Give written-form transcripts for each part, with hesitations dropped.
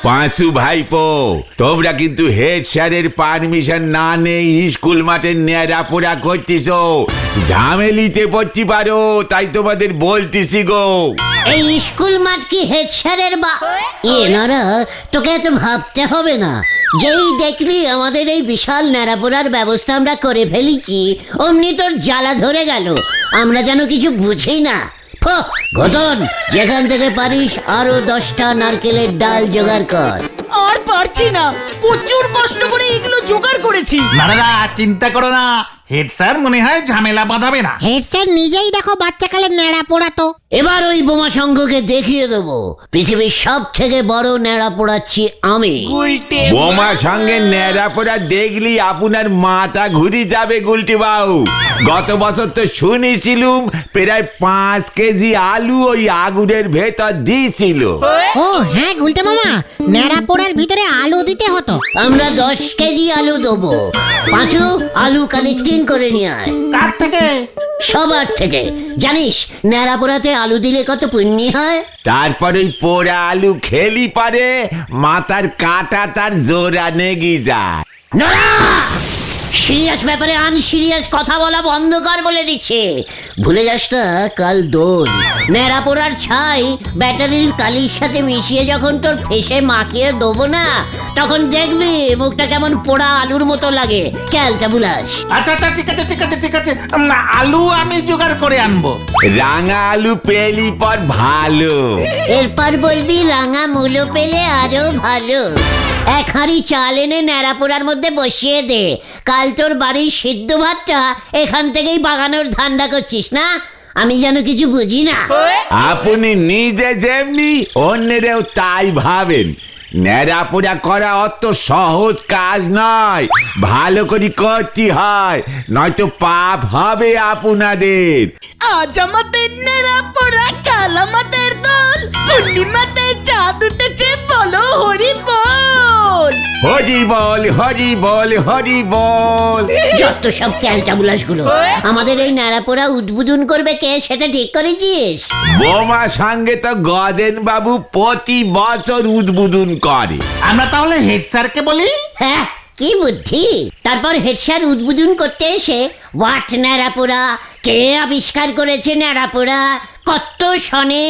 পাঁচু ভাইপো, তোমরা কিন্তু হেড স্যারের পারমিশন না নেই স্কুল মাঠে ন্যাড়াপোড়া করতেছ, ঝামেলিতে পড়তে পারো, তাই তোমাদের বলতেছি গো। এই স্কুল মাঠ কি হেড স্যারের নারা, তোকে এত ভাবতে হবে না। যেই দেখলি আমাদের এই বিশাল ন্যাড়াপোড়ার ব্যবস্থা আমরা করে ফেলেছি, অমনি তোর জ্বালা ধরে গেল। আমরা যেন কিছু বুঝি না। ঘটন, যেখান থেকে পারিস আরো 10টা নারকেলের ডাল জোগাড় কর। আর পারছি না, প্রচুর কষ্ট করে এগুলো জোগাড় করেছি। না চিন্তা করো না, হেড স্যার মনে হয় ঝামেলা বাঁধাবে না। হেড স্যার নিজেই দেখো বাচ্চাকালে ন্যাড়া পোড়াতো। এবার ওই বোমা সংঘকে দেখিয়ে দেবো পৃথিবীর সব থেকে বড় ন্যাড়া পোড়াচ্ছি আমি। বোমা সঙ্গে ন্যাড়াপোড়া দেখলি আপনার মাথা ঘুরে যাবে গুলটি বাবু। গত বছর তো শুনেছিলুম প্রায় 5 কেজি আলু ওই আগুনের ভেতর দিয়েছিল। ও হ্যাঁ গুলটে মামা, ন্যাড়া পোড়ার ভিতরে আলু দিতে হতো। আমরা 10 কেজি আলু দেবো। পাঁচু, আলু কালেক্টিং করে নিয়ে আয়। কার থেকে? সবার থেকে। জানিস ন্যাড়া পোড়াতে আলু দিলে কত পুণ্য হয়? তারপর ওই পোড়া আলু খেলি পারে মাথার কাটা তার জোড়া নেগি যায়। সিরিয়াস ব্যাপারে আনসিরিয়াস কথা বলা বন্ধ কর বলে দিচ্ছে। ভুলে যাস না কাল দোল। ন্যাড়া পোড়ার ছাই ব্যাটারির কালির সাথে মিশিয়ে যখন তোর ফেসে মাখিয়ে দেবো না, তখন দেখবি মুখটা কেমন পোড়া আলুর মতো লাগে। ক্যালটা বুলাস। আচ্ছা ঠিক আছে, আলু আমি জোগাড় করে আনবো। রাঙা আলু পেলি পর ভালো। এরপর বলবি রাঙা মূলো পেলে আরো ভালো। 1 হাঁড়ি চাল এনে ন্যাড়া পোড়ার মধ্যে বসিয়ে দে। কাল তোর বাড়ির সিদ্ধ ভাতটা এখান থেকেই বাগানোর ধান্দা করছিস না? আমি যেন কিছু বুঝি না। আপনি নিজে যেমনি অন্যেরও তাই ভাবেন। ন্যাড়াপোড়া করা অত সহজ কাজ নয়, ভালো করে করতে হয়, নয়তো পাপ হবে আপনাদের। আজ আমাদের নেড়া পড়া, কাল আমাদের দোল, পূর্ণিমাতে চাঁদ উঠেছে, বলো হরি বল। হরি বল হরি বল হরি বল। যত সব ক্যালটাবুলাস গুলো। আমাদের এই ন্যাড়া পোড়া উদ্বোধন করবে কে সেটা ঠিক করেছিস? বোমা সঙ্গে তো গজেন বাবু প্রতি বছর উদ্বোধন করে। আমরা তাহলে হেড স্যারকে বলি। হ্যাঁ, কি বুদ্ধি। তারপর হেড স্যার উদ্বোধন করতে এসে হোয়াট ন্যাড়াপোড়া, কে আবিষ্কার করেছে ন্যাড়াপোড়া, কত শনে,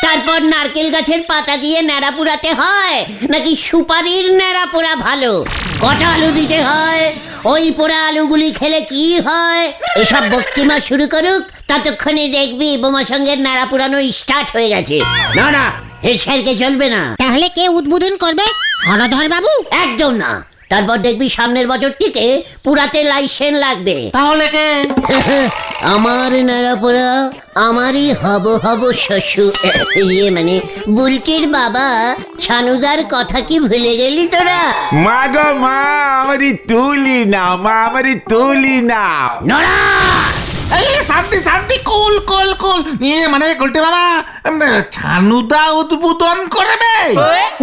তারপর নারকেল গাছের পাতা দিয়ে ন্যাড়া পোড়াতে হয় নাকি সুপারির ন্যাড়া পোড়া ভালো, কটা আলু দিতে হয়, ওই পোড়া আলুগুলি খেলে কি হয়, এসব বক্তৃতা শুরু করুক, ততক্ষণে দেখবি বোমা সঙ্গে ন্যাড়া পোড়ানো স্টার্ট হয়ে গেছে। না হেড স্যারকে চলবে না। তাহলে কে উদ্বোধন করবে? হলধর বাবু? একদম না। তারপর দেখবি সামনের বছর থেকে পুরাতে লাইসেন্স লাগবে। তাহলে কে? আমার ন্যাড়াপোড়া আমারই হব শ্বশুর, মানে বুলটির বাবা ছানুদার কথা কি ভুলে গেলি তোরা? মা গো মা, আমারই তুলি নাও মা, আমারই তুলি নাও। নড়া! শান্তি কুল মানে গুলটে মামা, ছানুদা উদ্বোধন করবে।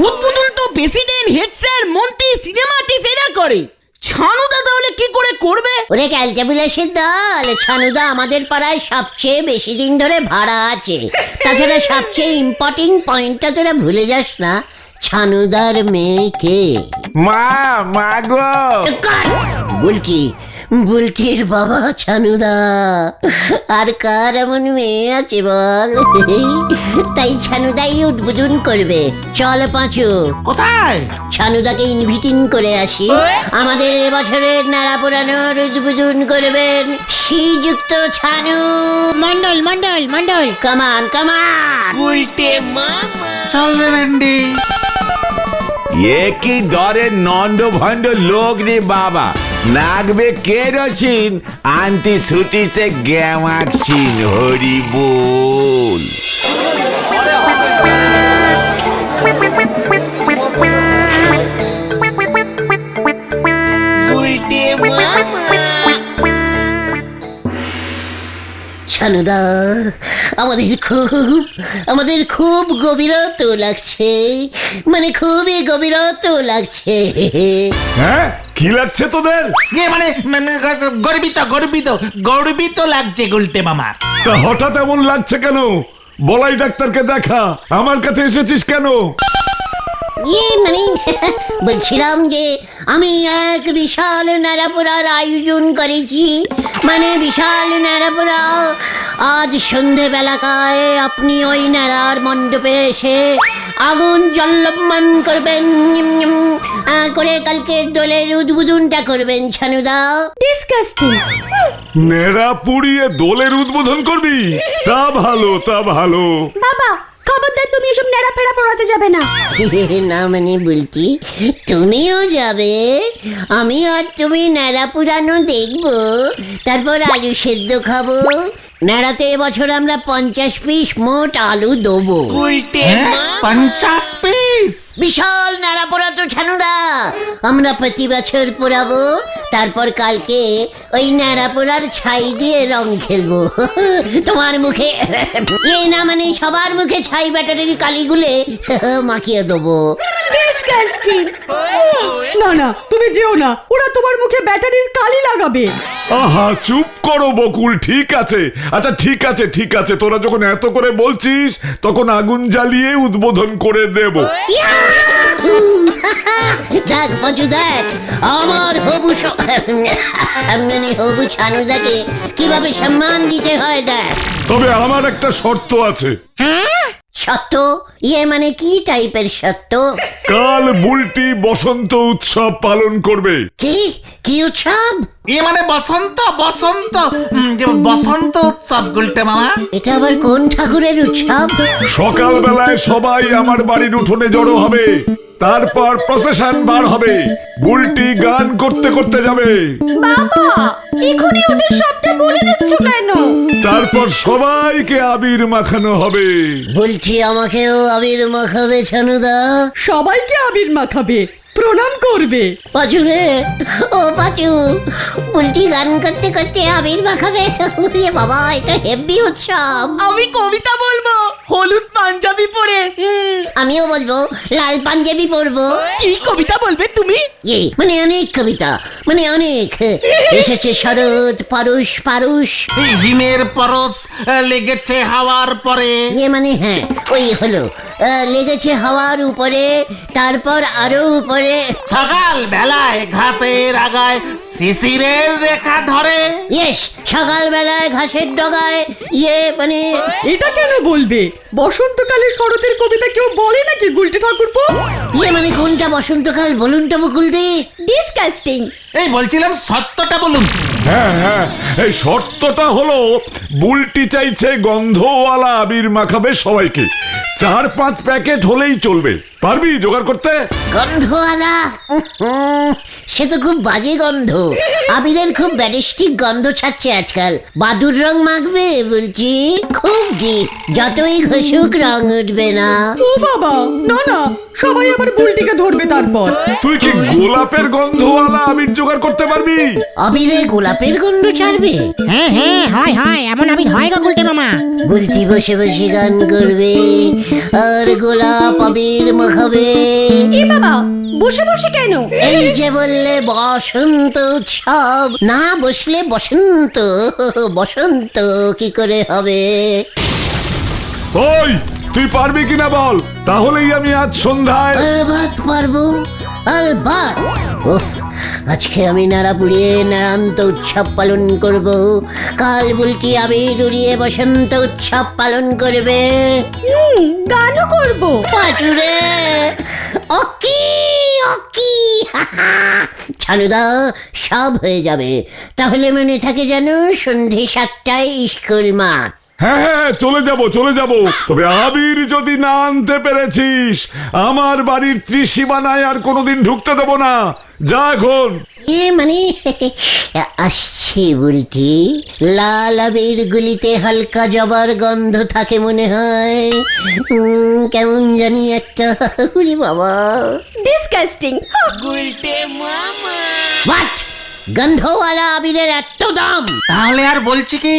উদ্বোধন তো প্রেসিডেন্ট, হেড স্যার, মন্ত্রী, সিনেমা আর্টিস্ট এরা করে। ছানুদা তাহলে কি করে করবে? ওরে ক্যালটাবুলাসের দল, ছানুদা আমাদের পাড়ায় সবচেয়ে বেশি দিন ধরে ভাড়া আছে। তাছাড়া সবচেয়ে ইম্পর্টেন্ট পয়েন্টটা তোরা ভুলে যাস না, ছানুদার মেয়েকে। মা গো। বুলটির বাবা ছানুদা। আর কার এমন মেয়ে আছে বল? তাই ছানুদাই উদ্বোধন করবে। চল পাঁচু। কোথায়? ছানুদাকে ইনভিটিং করে আসি। আমাদের এবছরের ন্যাড়া পোড়ানোর উদ্বোধন করবেন শ্রীযুক্ত ছানু মন্ডল। কামান। চল রে ভেন্ডি। একই দরের নন্ড ভণ্ড লোক রে বাবা, নাগবে কেরোসিন আনতি ছুটিছে গ্যামাক্সিন। হরি বল। ছানুদা, আমাদের খুব গভীরত লাগছে, মানে খুবই গভীরত লাগছে। হ্যাঁ, কি লাগছে তোদের? মানে গর্বিত লাগছে গুলটে মামার। তা হঠাৎ এমন লাগছে কেন? বলাই ডাক্তারকে দেখা। আমার কাছে এসেছিস কেন? মানে বলছিলাম যে আমি এক বিশাল ন্যাড়াপোড়ার আয়োজন করেছি, মানে বিশাল ন্যাড়াপোড়া। আজ সন্ধেবেলাকায় আপনি ওই ন্যাড়ার মণ্ডপে এসে আগুন জল্লমান করবেন, করে কালকে দোলের উদ্বোধনটা করবেন ছানুদা। ডিসকাস্টিং। নেড়া পুড়িয়ে দোলের উদ্বোধন করবি? তা ভালো, তা ভালো। বাবা খবরদার তুমি এসব নেড়া ফেড়া পড়াতে যাবে না। না মানে বলছি তুমিও যাবে, আমি আর তুমি ন্যাড়া পুরানো দেখবো, তারপর আলু সেদ্ধ খাবো। ন্যাড়াতে এবছর আমরা 50 পিস মোট আলু দেবো। 50 পিস? বিশাল ন্যাড়া পোড়া তো ছানুরা, আমরা প্রতি বছর পোড়াবো, তারপর কালকে ওই ন্যাড়া পোড়ার ছাই দিয়ে রং খেলবো। তোমার মুখে না মানে সবার মুখে ছাই ব্যাটারির কালিগুলে মাখিয়ে দেবো। ডিসকাস্টিং। না না তুমি যেও না, ওরা তোমার মুখে ব্যাটারির কালি লাগাবে। আহা চুপ করো বকুল, ঠিক আছে। আচ্ছা ঠিক আছে, ঠিক আছে, তোরা যখন এত করে বলছিস তখন আগুন জ্বালিয়ে উদ্বোধন করে দেব। দেখ পাঁচু দেখ, আমার হবু হবু ছানুদাকে কিভাবে সম্মান দিতে হয় দেখ। তবে আমার একটা শর্ত আছে। সত্য? মানে কি টাইপের সত্য? কাল বুলটি বসন্ত উৎসব পালন করবে। কি কি উৎসব? মানে বসন্ত বসন্ত বসন্ত উৎসব গুলটে মামা। এটা আবার কোন ঠাকুরের উৎসব? সকালবেলায় সবাই আমার বাড়ির উঠোনে জড়ো হবে, তারপর প্রসেশন বার হবে, বুলটি গান করতে করতে যাবে। বাবা এখনই ওদের সবটা বলে দিচ্ছ কেন? তারপর সবাইকে আবির মাখানো হবে। বলছি আমাকেও আবির মাখাবে ছানুদা? সবাইকে আবির মাখাবে, প্রণাম করবে। পাঁচু রে, ও পাঁচু, উল্টি গান করতে করতে আবির মাখাবে? ওরে বাবা, এটা হেভি উৎসব। আমি কবিতা বলবো হলুদ পাঞ্জাবি পরে। আমিও বলবো লাল পাঞ্জাবি পরবো। কি কবিতা বলবে তুমি? মানে অনেক কবিতা, মানে অনেক। এসেছে শরৎ, পারুষ পারুষ। হিমের পরশ লেগেছে হাওয়ার পরে। মানে হ্যাঁ ওই হলো, লেগেছে হাওয়ার উপরে, তারপর আরো উপরে। সকাল বেলায় ঘাসের আগায় শিশিরের রেখা ধরে। ইয়েস, সকালবেলায় ঘাসের ডগায় মানে। এটা কেন বলবে? বসন্তকালে শরতের কবিতা কেউ বলে নাকি গুলটে ঠাকুরপো? মানে কোনটা বসন্তকাল বলুন তো বকুল দে। ডিসকাস্টিং। এই বলছিলাম সত্যটা বলুন। হ্যাঁ হ্যাঁ, এই শর্তটা হলো বুলটি চাইছে গন্ধওয়ালা আবির মাখাবে সবাইকে। 4-5 প্যাকেট হলেই চলবে। পারবি জোগাড় করতে? গন্ধওয়ালা? সে তো খুব বাজে গন্ধ। আবিরের খুব ব্যারিস্টিক গন্ধ ছাড়ছে আজকাল। বাদুর রং মাখবে বলছি, খুব ডিপ, যতই ঘষুক রং উঠবে না। ও বাবা, না না, সবাই আবার বুলটিকে ধরবে তারপর। তুই কি গোলাপের গন্ধওয়ালা আবির জোগাড় করতে পারবি? আবিরে গোলাপের গন্ধ ছাড়বে? হ্যাঁ হ্যাঁ, হয় হয়, এমন আবির হয় গো গুলটে মামা। বলতি বসে বসে গান করবে আর গোলাপ আবির মাখাবে। এ বাবা, বসে বসে কেন? এই যে বললে বসন্ত উৎসব, না বসলে বসন্ত। বসন্ত কি করে হবে? ওই তুই পারবি কিনা বল, তাহলেই আমি আজ সন্ধ্যায়। আলবাত পারবো, আলবাত। ওহ, আজকে আমি নাড়া পুড়িয়ে নারান্ত উৎসব পালন করব, কাল বুলটি আবির উড়িয়ে বসন্ত উৎসব পালন করবে। গানও করবো। পাঁচুরে ওকি ওকি, ছানুদা সব হয়ে যাবে। তাহলে মনে থাকে যেন সন্ধে 7টায় স্কুল মাঠ। হ্যাঁ হ্যাঁ, চলে যাব চলে যাব। তবে আবির যদি না আনতে পেরেছিস, আমার বাড়ির ত্রিসীমানায় আর কোনোদিন ঢুকতে দেব না। যা এখন। মানে আসছি বুলটি। লাল আবির গুলিতে হালকা জবার গন্ধ থাকে মনে হয়, কেমন জানি একটা। উরি বাবা, ডিসকাস্টিং। হোয়াট? গন্ধওয়ালা আবিরের এত দাম। তাহলে আর বলছি কি,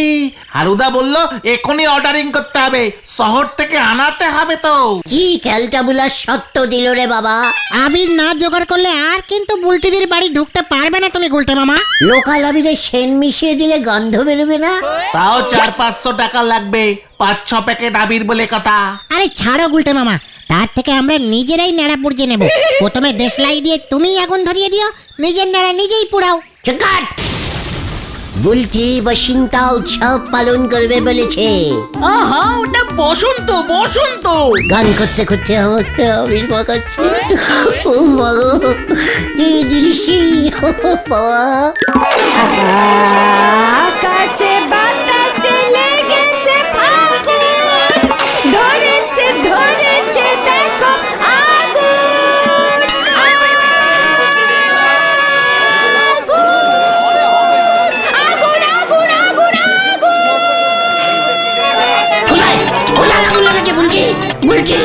হারুদা বলল এখনই অর্ডারিং করতে হবে, শহর থেকে আনাতে হবে তো। কি ক্যালটাবুলার সত্য দিল রে বাবা। আবির না জোগাড় করলে আর কিন্তু বুলটিদের বাড়ি ঢুকতে পারবে না তুমি গুলটে মামা। লোকাল আবিরে সেন মিশিয়ে দিলে গন্ধ বেরোবে না? তাও 400-500 টাকা লাগবে, 5-6 প্যাকেট আবির বলে কথা। আরে ছাড়ো গুলটে মামা, তার থেকে আমরা নিজেরাই নেড়া পুড়িয়ে নেব। প্রথমে দেশলাই দিয়ে তুমি আগুন ধরিয়ে দিও, নিজের নেড়া নিজেই পুড়াও। চুকাট! বুলটি বসন্তা উৎসব পালন করবে বলেছে। আহা, ওটা বসন্ত বসন্ত। গান করতে করতে আমার আবির মাখাচ্ছে। ও মাগো, কি দৃশ্য! বাবা, আকাশে বাতাসে লেগেছে ফাগুন, ধরেছে ধরেছে দেখো আগুন, আগুন, আগুন, আগুন, আগুন, আগুন। কোথায় কোথায় আগুন লেগেছে বুলটি? বুলটি,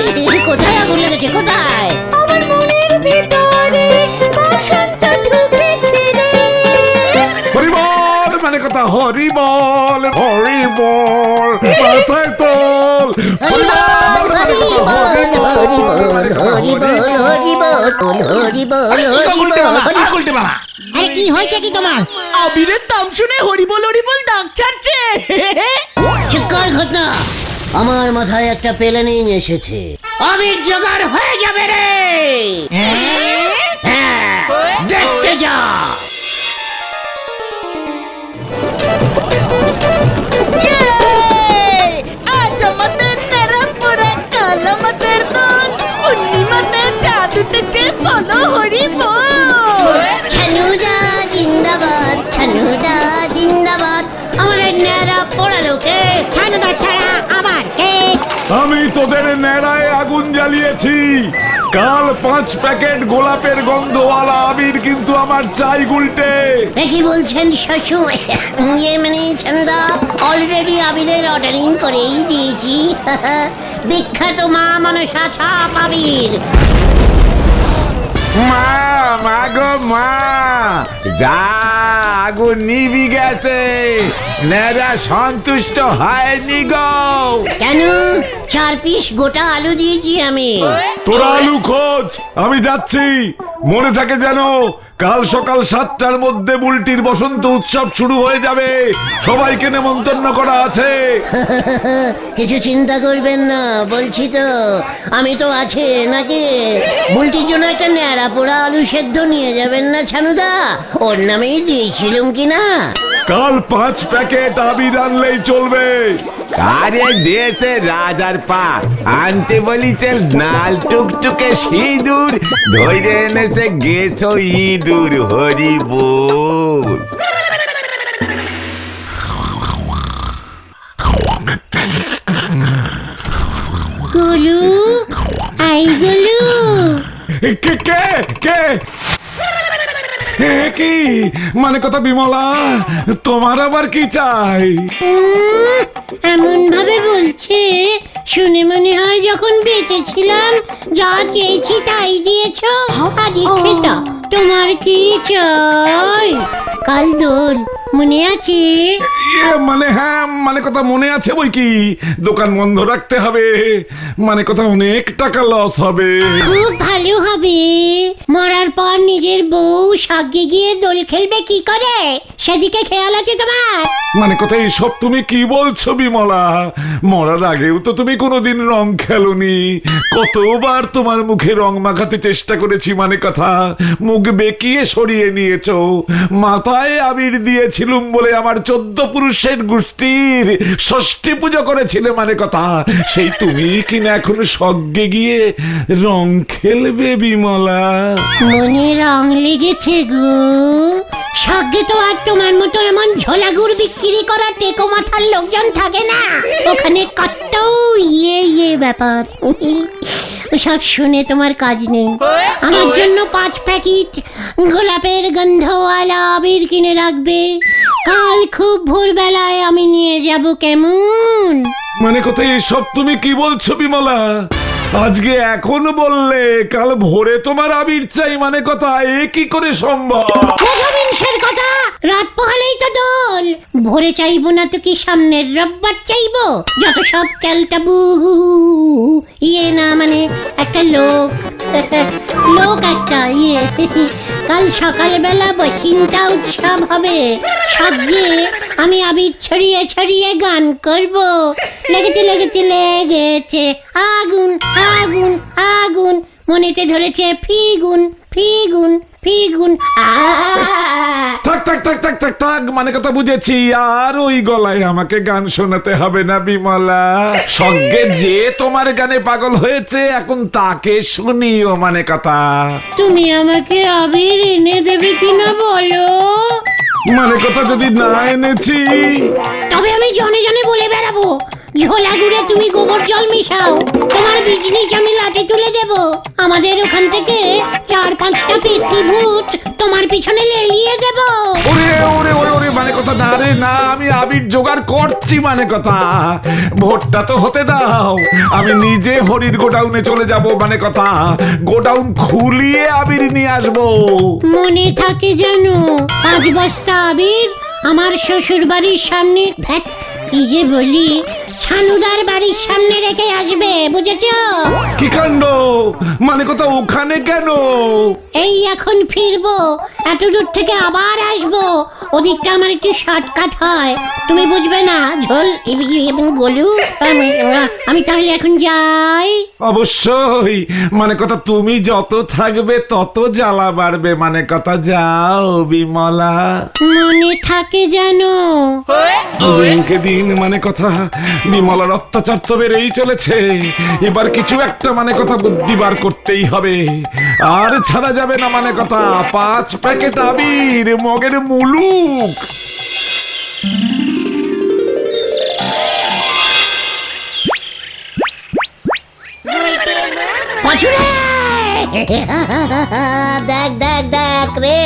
কোথায় আগুন লেগেছে, কোথায়? আমার মনের ভিতরে বসন্ত ঢুকেছে রে। হরিবল মানে কথা, হরিবল হরিবল মাথায় তোল। হরিবল মানে কথা, হরিবল হরিবল হরিবল হরিবল আরে কি গো গুলটে মামা, হরিবল। আর গুলটে মামা। আরে কি হয়েছে কি তোমার? আবিরের দাম শুনে হরিবল হরিবল ডাক ছাড়ছে। চিৎকার ঘটনা, আমার মাথায় একটা প্ল্যানিং এসেছে। আবির জোগাড় হয়ে যাবে রে। হ্যাঁ, দেখতে যা। আজ আমাদের নেড়াপোড়া, কাল আমাদের দোল, পূর্ণিমাতে চাঁদ উঠেছে বলো হরিবল। ছানুদা জিন্দাবাদ, ছানুদা জিন্দাবাদ। আমাদের ন্যাড়া পোড়ালোকে ছানুদা ছাড়া আবার কে? আমি তোদের নেড়ায় আগুন জ্বালিয়েছি। কাল 5 প্যাকেট গোলাপের গন্ধওয়ালা আবির কিন্তু আমার চাই গুলটে। কি বলছেন শ্বশুর? ইয়ে মানে ছানুদা, অলরেডি আবিরের অর্ডারিং করেই দিয়েছি। বিখ্যাত মা মনসা ছাপ আবির। মা মা গো মা, যা আগুন নিভি গেছে, নেড়া সন্তুষ্ট হয়নি গো। কেন? 4 পিস গোটা আলু দিয়েছি আমি। তোরা আলু খোঁজ, আমি যাচ্ছি। মনে থাকে যেন কাল সকাল 7টার মধ্যে বুলটির বসন্ত উৎসব শুরু হয়ে যাবে। সবাইকে নেমন্তন্ন করা আছে। কিছু চিন্তা করবেন না, বলছি তো আমি তো আছে নাকি। বুলটির জন্য একটা ন্যাড়া পোড়া আলু সেদ্ধ নিয়ে যাবেন না ছানুদা? ওর নামেই দিয়েছিলুম কিনা। কাল 5 প্যাকেট আবির আনলেই চলবে। আরে দিয়েছে রাজার পা, আনতে বলিছে নাল টুকটুকে সিঁদুর, ধরে এনেছে গেছো ইঁদুর। হরি বল। গোলু, আই গোলু। কে কে কে? কি মানে কথা বিমলা, তোমার আবার কি চাই? এমন ভাবে বলছে শুনে মনে হয় যখন বেঁচে ছিলাম যা চেয়েছি তাই দিয়েছো। আদি খেতা, তোমার কি চাই? কাল দোল মনে আছে? মানে হ্যাঁ, মানে কথা মনে আছে বই কি। দোকান বন্ধ রাখতে হবে, মানে কথা অনেক টাকা লস হবে। খুব ভালো হবে। মরার পর নিজের বউ সাগে গিয়ে দোল খেলবে কি করে, সেদিকে খেয়াল আছে তোমার? মানে কথা এইসব তুমি কি বলছো বিমলা? মরার আগেও তো তুমি কোনোদিন রং খেলোনি। কতবার তোমার মুখে রং মাখাতে চেষ্টা করেছি, মানে কথা মুখ বেঁকিয়ে সরিয়ে নিয়েছো। মাথায় আবির দিয়েছিলুম বলে আমার 14 পুরুষের গোষ্ঠীর ষষ্ঠী পুজো করেছিলে, মানে কথা সেই তুমি কিনা এখন সজ্ঞে গিয়ে রং খেলবে বিমলা। মনে রং লেগেছে গো। সাগে তো আর তোমার মতো এমন ঝোলাগুড় বিক্রি করা টেকো মাথার লোকজন থাকে না। ওখানে কত ইয়ে ব্যাপার। সব শুনে তোমার কাজ নেই। আমার জন্য 5 প্যাকেট গোলাপের গন্ধওয়ালা আবির কিনে রাখবে। কাল খুব ভোরবেলায় আমি নিয়ে যাব, কেমন? মানে কথা এসব তুমি কি বলছো বিমলা? আজকে এখন বললে কাল ভোরে তোমার আবির চাই মানে কথা, এ কি করে সম্ভব? প্রথমিংসের কথা, রাত পোহালেই তো দোল। ভোরে চাইবো না তো কি সামনের রোববার চাইবো? যত সব ক্যালটাবু ইয়ে না মানে একটা লোক একটা ইয়ে। কাল সকালবেলা বসিনটা উৎসব হবে, সঙ্গে আমি আবির ছড়িয়ে ছড়িয়ে গান করব। লেগেছে লেগেছে লেগেছে আগুন আগুন আগুন, মনেতে ধরেছে ফিগুন ফিগুন ফিগুন। থাক থাক থাক থাক থাক থাক, মানে কথা বুঝেছি। আর ওই গলায় আমাকে গান শোনাতে হবে না বিমলা। সঙ্গে যে তোমার গানে পাগল হয়েছে এখন তাকে শুনিও মানে কথা। তুমি আমাকে আবির এনে দেবে কিনা বলো? মানে কথা যদি না এনেছি, তবে আমি জনে জনে বলে বেড়াবো, ঝোলা গুড়ে তুমি গোবর জল মিশাও, তোমার বিজনিস আমি লাটে তুলে দেব। আমাদের ওখান থেকে 4-5টা পেট্টি ভূত তোমার পিছনে লেলিয়ে দেব। ওরে ওরে ওরে ওরে, মানে কথা না রে না, আমি আবির জোগাড় করছি মানে কথা। ভোটটা তো হতে দাও, আমি নিজে হরির গোডাউনে চলে যাব মানে কথা। গোডাউন খুলিয়ে আবির নিয়ে আসবো। মনে থাকে জানো, 5 বস্তা আবির আমার শ্বশুর বাড়ির সামনে, ধ্যাৎ, কি যে বলি, ছানুদার বাড়ির সামনে রেখে আসবে, বুঝেছো? কি কাণ্ড, মানে কথা ওখানে কেন? এই এখন ফিরবো, এত দূর থেকে আবার আসবো, ওদিকটা আমার একটু শর্টকাট হয়, তুমি বুঝবে না ঝোল এবং গোলু। আমি তাহলে এখন যাই। অবশ্যই, মানে কথা তুমি যত থাকবে তত জ্বালা বাড়বে মানে কথা। যাও বিমলা। মনে থাকে জানো। দিনকে দিন মানে কথা বিমলার অত্যাচার তো বেড়েই চলেছে। এবার কিছু একটা মানে কথা বুদ্ধি বার করতেই হবে, আর ছাড়া যাবে না মানে কথা। 5 প্যাকেট আবির মগের মুলুক। দেখ দেখ দেখ রে,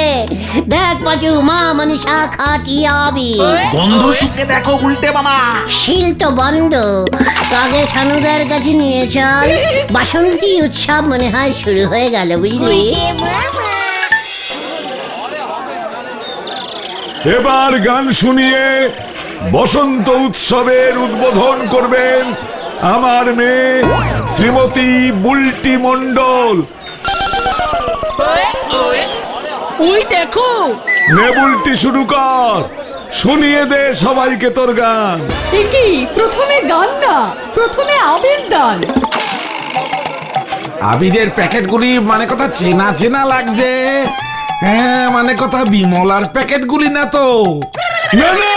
দেখ পাচু, মা মনীষা খাটিয়া আবির। বন্ধু শুকে দেখো উল্টে মামা। শিল তো বন্ধ, আগে সানুদার কাছে নিয়ে চল। বাসন্তী উৎসব মনে হয় শুরু হয়ে গেল, বুঝলি? এবার গান শুনিয়ে বসন্ত উৎসবের উদ্বোধন করবেন আমার মেয়ে শ্রীমতী বুলটি মণ্ডল। ওই দেখো, নে বুলটি, শুরু কর, শুনিয়ে দে সবাইকে তোর গান। কি প্রথমে গান না, প্রথমে আবির দান। আবিরের প্যাকেটগুলি মানে কথা চেনা চেনা লাগছে। হ্যাঁ, মানে কথা বিমলার প্যাকেটগুলি না তো। না না,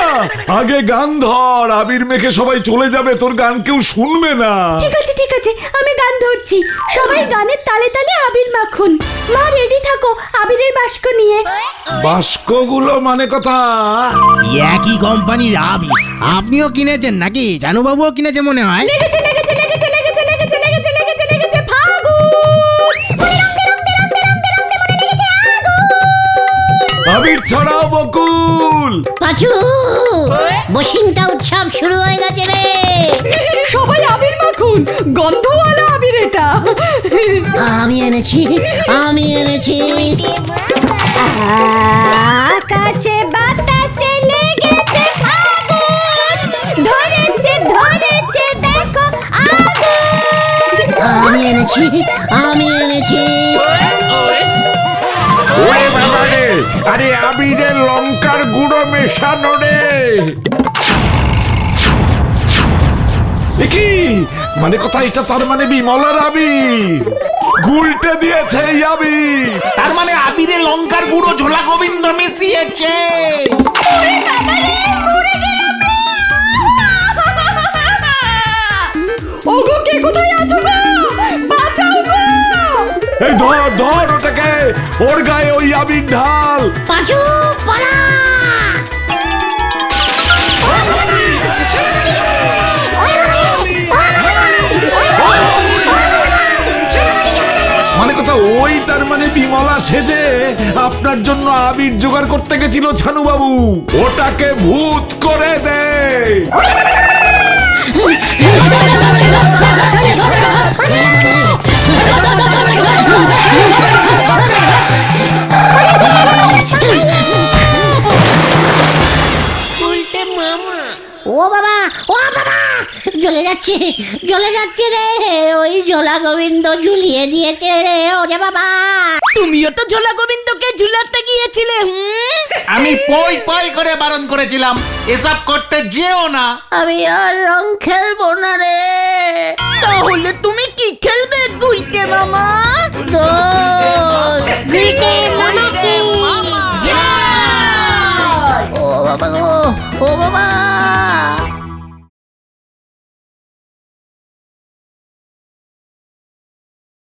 আগে গান ধর, আবির মেখে সবাই চলে যাবে, তোর গান কেউ শুনবে না। ঠিক আছে, আমি গান ধরছি। সবাই গানের তালে তালে আবির মাখুন। মা রেডি থাকো আবিরের বাস্ক নিয়ে। বাস্কগুলো মানে কথা একই কোম্পানির আবির আপনিও কিনেছেন নাকি? জানুবাবুও কিনেছে মনে হয়। লেগেছে লেগেছে লেগেছে লেগেছে লেগেছে লেগেছে লেগেছে লেগেছে ফাগুন। আবির ছড়াও বকুল। পাচু, বসিনটা উৎসব শুরু হয়ে গেছে রে। সবাই আবির মাখুন, গন্ধওয়ালা আবির এটা। আমি এনেছি, আমি এনেছি। আকাশে বাতাসে লেগেছে ফাগুন। ধরেছে ধরেছে দেখো আগুন। আমি এনেছি, আমি এনেছি। ওরে বাবা রে, আরে আবিরের লঙ্কার গুঁড়ো মেশানো রে। এ কি মানে কথা, এটা তার মানে বিমলার আবির গুলটে দিয়েছে এই আবির। তার মানে আবিরে লঙ্কার গুঁড়ো ঝোলা গোবিন্দ মিশিয়েছে। ওগো, কে কোথায় আছো গো? বাঁচাও গো! এই ধর ধর ওটাকে, ওর গায়ে ওই আবির ঢাল। পাচু, পালা! মানে কথা ওই তার মানে বিমলা সেজে আপনার জন্য আবির জোগাড় করতে গেছিল ছানুবাবু। ওটাকে ভূত করে দে। পাচু, জ্বলে যাচ্ছে রে, ওই ঝোলা গোবিন্দ ঝুলিয়ে দিয়েছে রে, ওরে বাবা। তুমিও তো ঝোলা গোবিন্দকে ঝুলাতে গিয়েছিলে। আমি পই পই করে বারণ করেছিলাম এসব করতে যেও না। আমি আর রং খেলবো না রে। তাহলে তুমি কি খেলবে গুলটে মামা? দোল